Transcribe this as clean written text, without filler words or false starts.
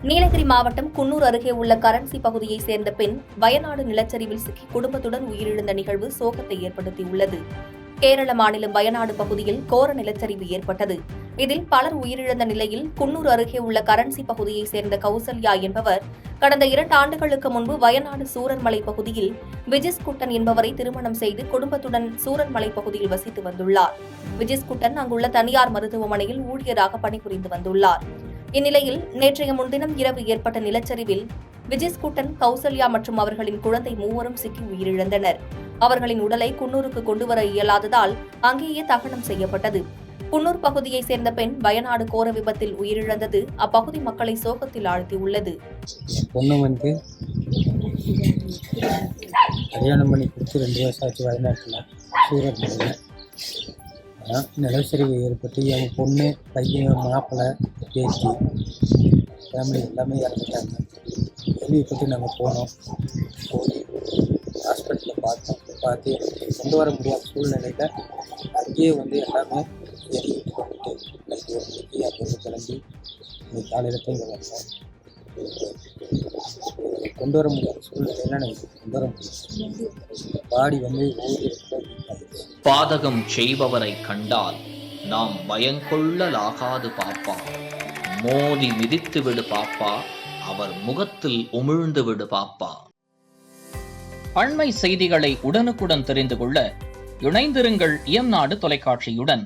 நீலகிரி மாவட்டம் குன்னூர் அருகே உள்ள கரன்சி பகுதியைச் சேர்ந்த பெண் வயநாடு நிலச்சரிவில் சிக்கி குடும்பத்துடன் உயிரிழந்த நிகழ்வு சோகத்தை ஏற்படுத்தியுள்ளது. கேரள மாநிலம் வயநாடு பகுதியில் கோர நிலச்சரிவு ஏற்பட்டது. இதில் பலர் உயிரிழந்த நிலையில் குன்னூர் அருகே உள்ள கரன்சி பகுதியைச் சேர்ந்த கௌசல்யா என்பவர் கடந்த 2 ஆண்டுகளுக்கு முன்பு வயநாடு சூரன்மலை பகுதியில் விஜிஸ்குட்டன் என்பவரை திருமணம் செய்து குடும்பத்துடன் சூரன்மலை பகுதியில் வசித்து வந்துள்ளார். விஜிஸ்குட்டன் அங்குள்ள தனியார் மருத்துவமனையில் ஊழியராக பணிபுரிந்து வந்துள்ளார். இந்நிலையில் நேற்றைய முன்தினம் இரவு ஏற்பட்ட நிலச்சரிவில் விஜிஸ்குட்டன், கௌசல்யா மற்றும் அவர்களின் குழந்தை மூவரும் சிக்கி உயிரிழந்தனர். அவர்களின் உடலை குன்னூருக்கு கொண்டுவர இயலாததால் அங்கேயே தகனம் செய்யப்பட்டது. குன்னூர் பகுதியைச் சேர்ந்த பெண் வயநாடு கோர விபத்தில் உயிரிழந்தது அப்பகுதி மக்களை சோகத்தில் ஆழ்த்தியுள்ளது. பொண்ணு கல்யாணம் பண்ணி கொடுத்து 2 வருஷம் ஆச்சு. வயநாட்டில் சூரத்மலையில் நிலச்சரிவு ஏற்பட்டு என் பொண்ணு, பையன், மாப்பிள்ளை, பேத்தி, ஃபேமிலி எல்லாமே இறந்துட்டாங்க. கேள்விப்பட்டு நாங்கள் போனோம். போய் ஹாஸ்பிட்டலில் பார்த்து கொண்டு வர முடியாத சூழ்நிலையில் அங்கேயே எல்லாமே எரிவிட்டு கொண்டுட்டு நைட்டு 1 மணிக்கு அங்கேருந்து கிளம்பி இன்னைக்கு காலையில் போய் இங்கே வந்தோம். கொண்டு வர முடியாத சூழ்நிலையில் நாங்கள் கொண்டு வர முடியும். பாடி ஓடி பாதகம் செய்பவரை கண்டால் நாம் பயங்கொள்ளலாகாது பாப்பா. மோதி மிதித்து விடு பாப்பா, அவர் முகத்தில் உமிழ்ந்து விடு பாப்பா. அண்மை செய்திகளை உடனுக்குடன் தெரிந்து கொள்ள இணைந்திருங்கள் இயம்நாடு தொலைக்காட்சியுடன்.